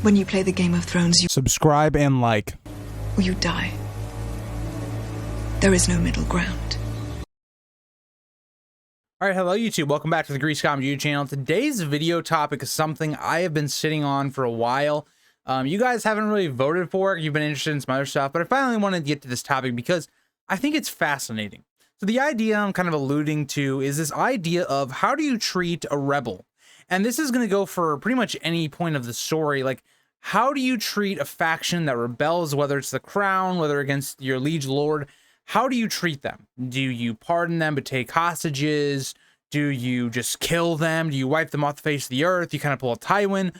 When you play the Game of Thrones, you Subscribe and like. or you die. There is no middle ground. All right, hello YouTube. Welcome back to the Breakspear YouTube channel. Today's video topic is something I have been sitting on for a while. You guys haven't really voted for it. You've been interested in some other stuff, but I finally wanted to get to this topic because I think it's fascinating. So the idea I'm kind of alluding to is this idea of how do you treat a rebel? And this is going to go for pretty much any point of the story. Like, how do you treat a faction that rebels, whether it's the crown, whether against your liege lord? How do you treat them? Do you pardon them but take hostages? Do you just kill them? Do you wipe them off the face of the earth? You kind of pull a Tywin.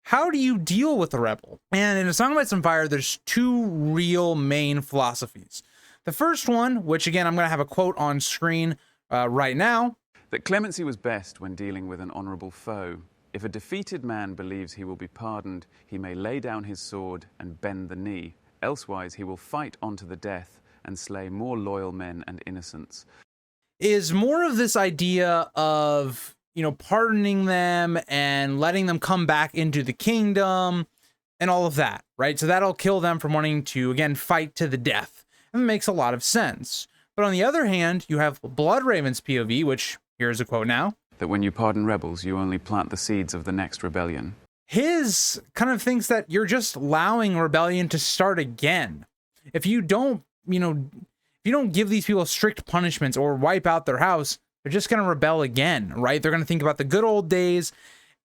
How do you deal with a rebel? And in A Song of Ice and Fire, there's two real main philosophies. The first one, which again, I'm going to have a quote on screen right now. That clemency was best when dealing with an honourable foe. If a defeated man believes he will be pardoned, he may lay down his sword and bend the knee. Elsewise, he will fight on to the death and slay more loyal men and innocents. Is more of this idea of, pardoning them and letting them come back into the kingdom and all of that, right? So that'll kill them from wanting to, again, fight to the death. And it makes a lot of sense. But on the other hand, you have Bloodraven's POV, which, here's a quote now. That when you pardon rebels, you only plant the seeds of the next rebellion. His kind of thinks that you're just allowing rebellion to start again. If you don't, if you don't give these people strict punishments or wipe out their house, they're just going to rebel again, right? They're going to think about the good old days,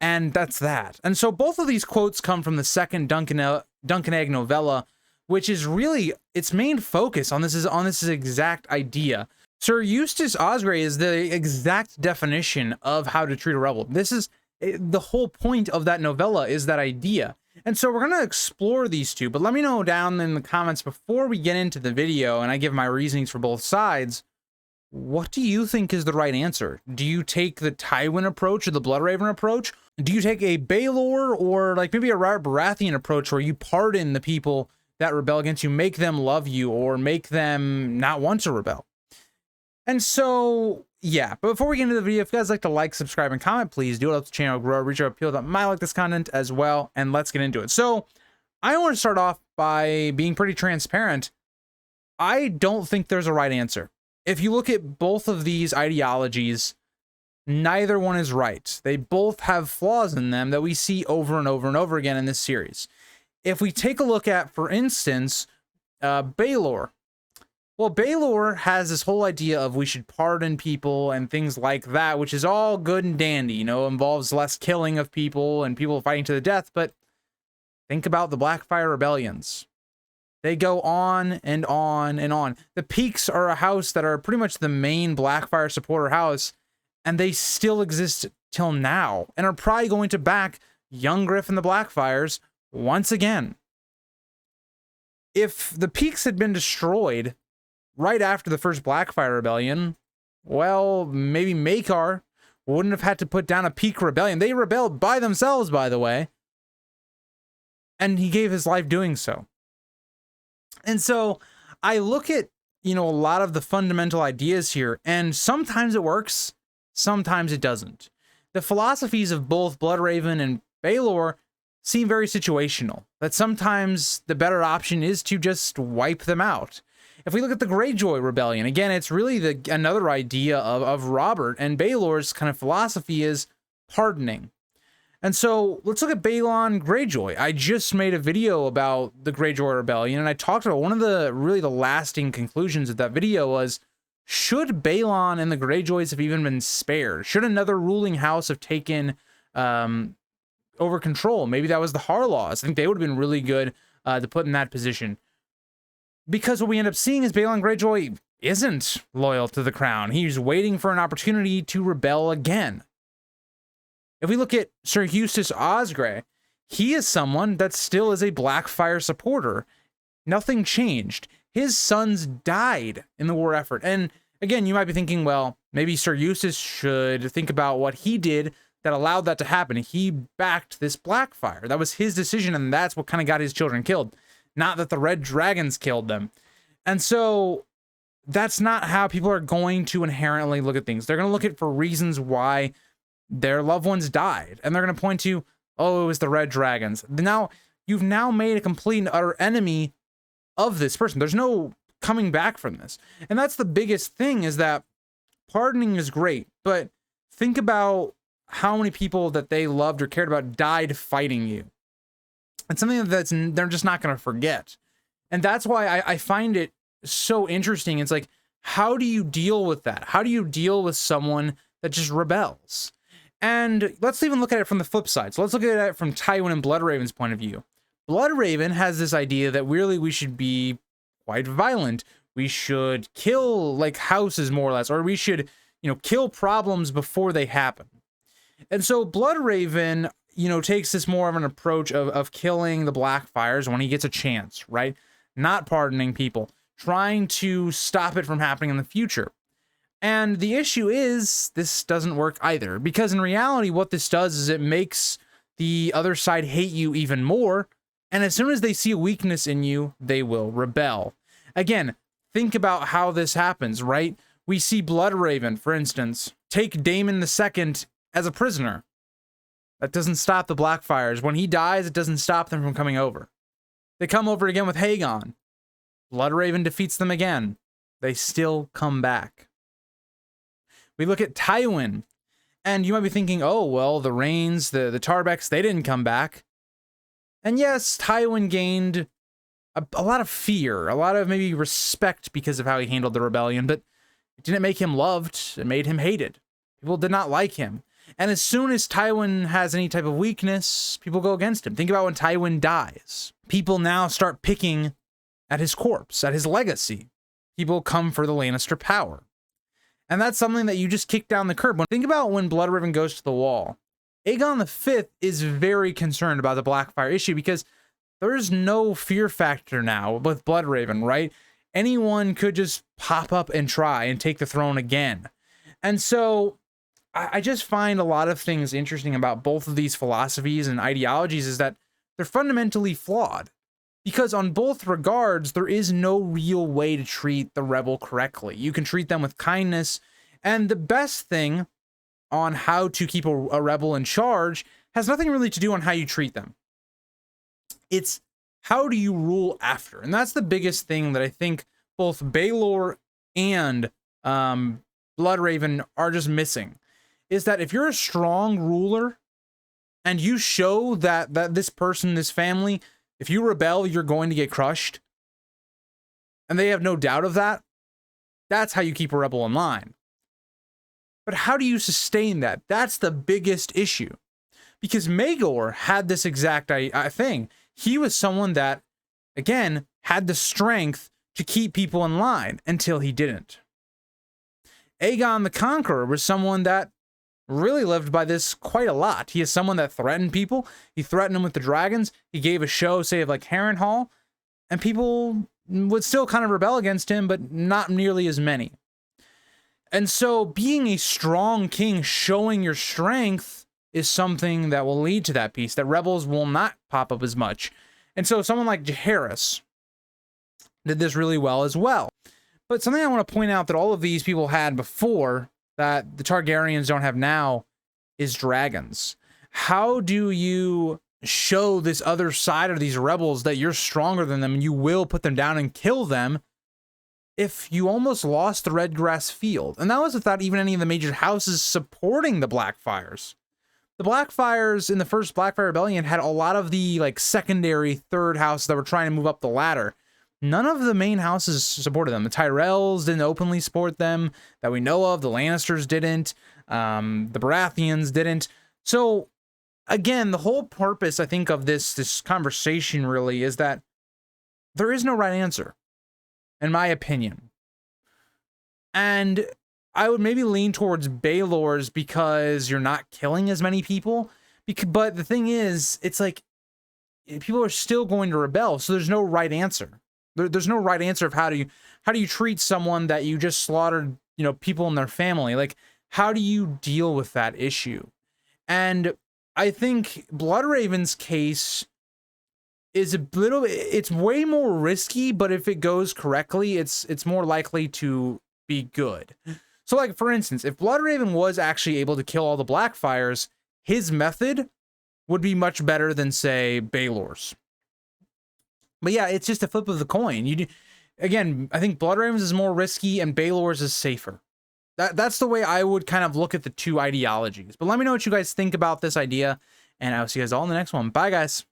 and that's that. And so both of these quotes come from the second Duncan Egg novella, which is really its main focus on this exact idea. Sir Eustace Osgrey is the exact definition of how to treat a rebel. This is the whole point of that novella, is that idea. And so we're going to explore these two, but let me know down in the comments before we get into the video and I give my reasonings for both sides. What do you think is the right answer? Do you take the Tywin approach or the Bloodraven approach? Do you take a Baelor or like maybe a Baratheon approach where you pardon the people that rebel against you, make them love you or make them not want to rebel? And so, yeah, but before we get into the video, if you guys like to like, subscribe, and comment, please do. It helps the channel grow, reach our people that might like this content as well, and let's get into it. So, I want to start off by being pretty transparent. I don't think there's a right answer. If you look at both of these ideologies, neither one is right. They both have flaws in them that we see over and over and over again in this series. If we take a look at, for instance, Baelor. Well, Baelor has this whole idea of we should pardon people and things like that, which is all good and dandy, involves less killing of people and people fighting to the death. But think about the Blackfire rebellions. They go on and on and on. The Peaks are a house that are pretty much the main Blackfire supporter house, and they still exist till now and are probably going to back young Griff and the Blackfires once again. If the Peaks had been destroyed right after the first Blackfire rebellion, well, maybe Maekar wouldn't have had to put down a Peak rebellion. They rebelled by themselves, by the way, and he gave his life doing so. And so I look at, a lot of the fundamental ideas here, and sometimes it works, sometimes it doesn't. The philosophies of both Bloodraven and Baelor seem very situational, that sometimes the better option is to just wipe them out. If we look at the Greyjoy rebellion, again, it's really another idea of Robert, and Baelor's kind of philosophy is pardoning. And so let's look at Balon Greyjoy. I just made a video about the Greyjoy rebellion, and I talked about one of the lasting conclusions of that video was, should Balon and the Greyjoys have even been spared? Should another ruling house have taken over control? Maybe that was the Harlaws. I think they would have been really good to put in that position. Because what we end up seeing is Balon Greyjoy isn't loyal to the crown. He's waiting for an opportunity to rebel again. If we look at Sir Eustace Osgrey, he is someone that still is a Blackfire supporter. Nothing changed. His sons died in the war effort. And again, you might be thinking, well, maybe Sir Eustace should think about what he did that allowed that to happen. He backed this Blackfire. That was his decision, and that's what kind of got his children killed. Not that the Red Dragons killed them. And so that's not how people are going to inherently look at things. They're going to look at for reasons why their loved ones died. And they're going to point to, Oh, it was the red dragons. Now, you've now made a complete and utter enemy of this person. There's no coming back from this. And that's the biggest thing, is that pardoning is great, but think about how many people that they loved or cared about died fighting you. It's something that's they're just not going to forget. And that's why I find it so interesting. It's like, how do you deal with that? How do you deal with someone that just rebels? And let's even look at it from the flip side. So let's look at it from Tywin and Bloodraven's point of view. Bloodraven has this idea that really we should be quite violent. We should kill like houses more or less, or we should, kill problems before they happen. And so Bloodraven, takes this more of an approach of killing the Blackfires when he gets a chance, right? Not pardoning people, trying to stop it from happening in the future. And the issue is, this doesn't work either, because in reality, what this does is it makes the other side hate you even more. And as soon as they see a weakness in you, they will rebel. Again, think about how this happens, right? We see Bloodraven, for instance, take Daemon II as a prisoner. That doesn't stop the Blackfires. When he dies, it doesn't stop them from coming over. They come over again with Haegon. Bloodraven defeats them again. They still come back. We look at Tywin, and you might be thinking, oh, well, the Rains, the Tarbecks, they didn't come back. And yes, Tywin gained a lot of fear, a lot of maybe respect because of how he handled the rebellion, but it didn't make him loved. It made him hated. People did not like him. And as soon as Tywin has any type of weakness, people go against him. Think about when Tywin dies. People now start picking at his corpse, at his legacy. People come for the Lannister power. And that's something that you just kick down the curb. Think about when Bloodraven goes to the wall. Aegon V is very concerned about the Blackfire issue because there's no fear factor now with Bloodraven, right? Anyone could just pop up and try and take the throne again. And so I just find a lot of things interesting about both of these philosophies and ideologies is that they're fundamentally flawed. Because on both regards, there is no real way to treat the rebel correctly. You can treat them with kindness, and the best thing on how to keep a rebel in charge has nothing really to do on how you treat them. It's how do you rule after? And that's the biggest thing that I think both Baelor and Bloodraven are just missing. Is that if you're a strong ruler and you show that this person, this family, if you rebel, you're going to get crushed, and they have no doubt of that, that's how you keep a rebel in line. But how do you sustain that? That's the biggest issue. Because Maegor had this exact thing. He was someone that, again, had the strength to keep people in line until he didn't. Aegon the Conqueror was someone that really lived by this quite a lot. He is someone that threatened people. He threatened them with the dragons. He gave a show, say, of like Harrenhal, and people would still kind of rebel against him, but not nearly as many. And so being a strong king, showing your strength, is something that will lead to that peace, that rebels will not pop up as much. And so someone like Jaehaerys did this really well as well. But something I want to point out that all of these people had before that the Targaryens don't have now is dragons. How do you show this other side of these rebels that you're stronger than them and you will put them down and kill them if you almost lost the Redgrass Field? And that was without even any of the major houses supporting the Blackfires. The Blackfires in the first Blackfire Rebellion had a lot of the like secondary third houses that were trying to move up the ladder. None of the main houses supported them. The Tyrells didn't openly support them that we know of. The Lannisters didn't. The Baratheons didn't. So, again, the whole purpose, I think, of this conversation really is that there is no right answer, in my opinion. And I would maybe lean towards Baelor's because you're not killing as many people. But the thing is, it's like people are still going to rebel, so there's no right answer. There's no right answer of how do you treat someone that you just slaughtered, people in their family. Like, how do you deal with that issue? And I think Bloodraven's case is it's way more risky, but if it goes correctly, it's more likely to be good. So, like, for instance, if Bloodraven was actually able to kill all the Blackfires, his method would be much better than, say, Baelor's. But yeah, it's just a flip of the coin. Again, I think Blood Ravens is more risky and Baelor's is safer. That's the way I would kind of look at the two ideologies. But let me know what you guys think about this idea, and I'll see you guys all in the next one. Bye, guys.